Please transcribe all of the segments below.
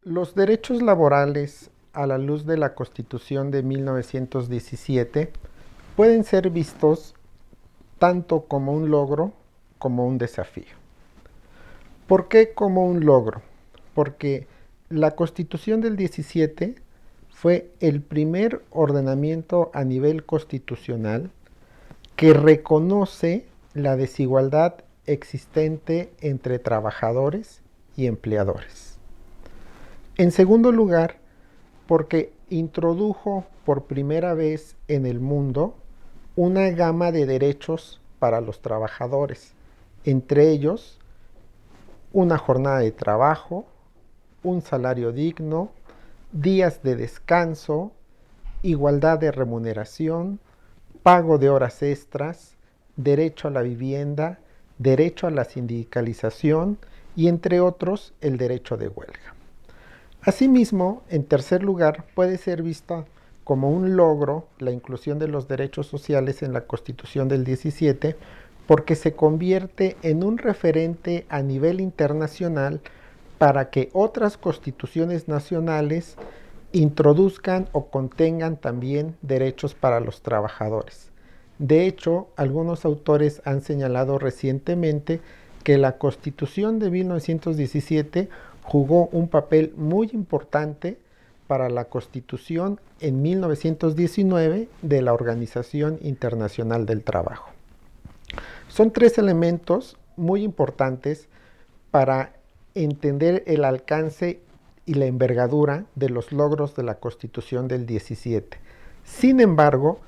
Los derechos laborales, a la luz de la Constitución de 1917, pueden ser vistos tanto como un logro como un desafío. ¿Por qué como un logro? Porque la Constitución del 17 fue el primer ordenamiento a nivel constitucional que reconoce la desigualdad existente entre trabajadores y empleadores. En segundo lugar, porque introdujo por primera vez en el mundo una gama de derechos para los trabajadores, entre ellos una jornada de trabajo, un salario digno, días de descanso, igualdad de remuneración, pago de horas extras, derecho a la vivienda, derecho a la sindicalización y entre otros el derecho de huelga. Asimismo, en tercer lugar, puede ser vista como un logro la inclusión de los derechos sociales en la Constitución del 17 porque se convierte en un referente a nivel internacional para que otras constituciones nacionales introduzcan o contengan también derechos para los trabajadores. De hecho, algunos autores han señalado recientemente que la Constitución de 1917 jugó un papel muy importante para la Constitución en 1919 de la Organización Internacional del Trabajo. Son tres elementos muy importantes para entender el alcance y la envergadura de los logros de la Constitución del 17. Sin embargo,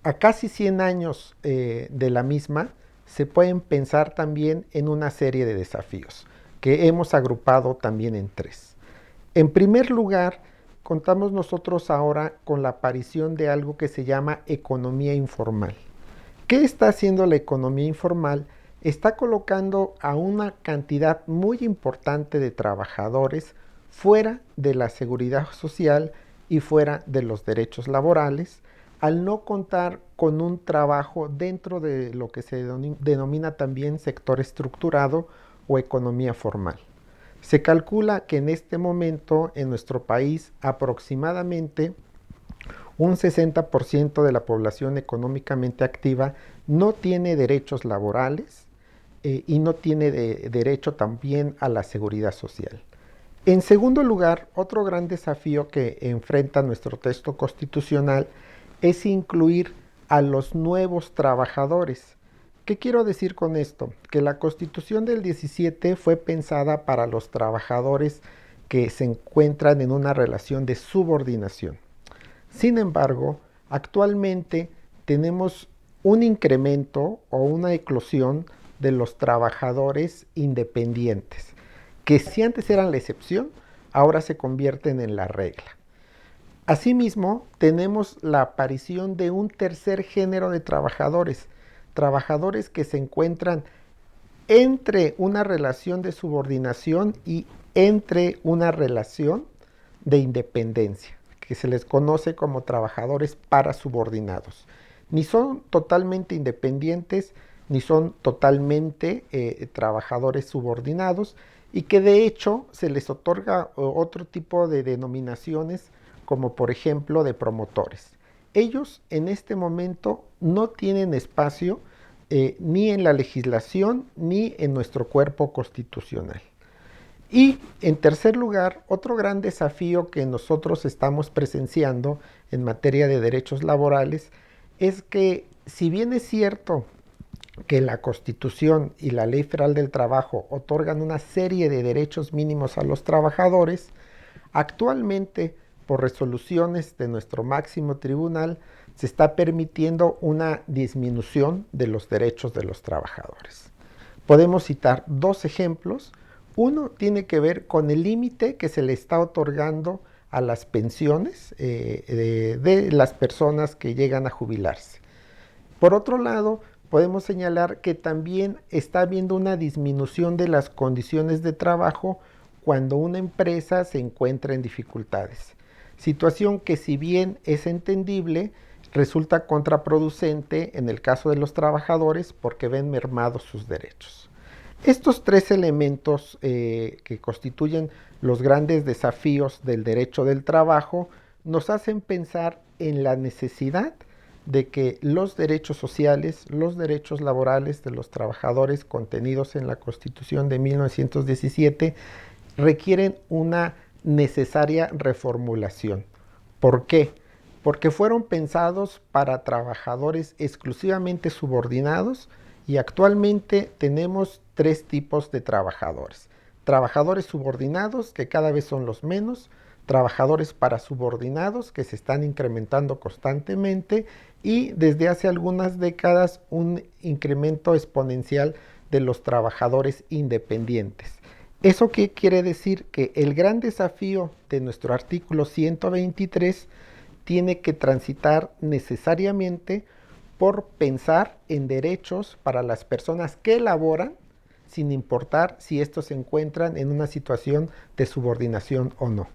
a casi 100 años de la misma, se pueden pensar también en una serie de desafíos que hemos agrupado también en tres. En primer lugar, contamos nosotros ahora con la aparición de algo que se llama economía informal. ¿Qué está haciendo la economía informal? Está colocando a una cantidad muy importante de trabajadores fuera de la seguridad social y fuera de los derechos laborales, al no contar con un trabajo dentro de lo que se denomina también sector estructurado o economía formal. Se calcula que en este momento en nuestro país aproximadamente un 60% de la población económicamente activa no tiene derechos laborales y no tiene derecho también a la seguridad social. En segundo lugar, otro gran desafío que enfrenta nuestro texto constitucional es incluir a los nuevos trabajadores. ¿Qué quiero decir con esto? Que la Constitución del 17 fue pensada para los trabajadores que se encuentran en una relación de subordinación. Sin embargo, actualmente tenemos un incremento o una eclosión de los trabajadores independientes, que si antes eran la excepción, ahora se convierten en la regla. Asimismo, tenemos la aparición de un tercer género de trabajadores, trabajadores que se encuentran entre una relación de subordinación y entre una relación de independencia, que se les conoce como trabajadores parasubordinados. Ni son totalmente independientes, ni son totalmente trabajadores subordinados, y que de hecho se les otorga otro tipo de denominaciones, como por ejemplo de promotores. Ellos en este momento no tienen espacio ni en la legislación ni en nuestro cuerpo constitucional. Y en tercer lugar, otro gran desafío que nosotros estamos presenciando en materia de derechos laborales es que, si bien es cierto que la Constitución y la Ley Federal del Trabajo otorgan una serie de derechos mínimos a los trabajadores, actualmente, por resoluciones de nuestro máximo tribunal, se está permitiendo una disminución de los derechos de los trabajadores. Podemos citar dos ejemplos. Uno tiene que ver con el límite que se le está otorgando a las pensiones de las personas que llegan a jubilarse. Por otro lado, podemos señalar que también está habiendo una disminución de las condiciones de trabajo cuando una empresa se encuentra en dificultades. Situación que, si bien es entendible, resulta contraproducente en el caso de los trabajadores porque ven mermados sus derechos. Estos tres elementos que constituyen los grandes desafíos del derecho del trabajo nos hacen pensar en la necesidad de que los derechos sociales, los derechos laborales de los trabajadores contenidos en la Constitución de 1917 requieren una necesaria reformulación. ¿Por qué? Porque fueron pensados para trabajadores exclusivamente subordinados y actualmente tenemos tres tipos de trabajadores. Trabajadores subordinados, que cada vez son los menos, trabajadores parasubordinados, que se están incrementando constantemente, y desde hace algunas décadas un incremento exponencial de los trabajadores independientes. ¿Eso qué quiere decir? Que el gran desafío de nuestro artículo 123 tiene que transitar necesariamente por pensar en derechos para las personas que laboran, sin importar si estos se encuentran en una situación de subordinación o no.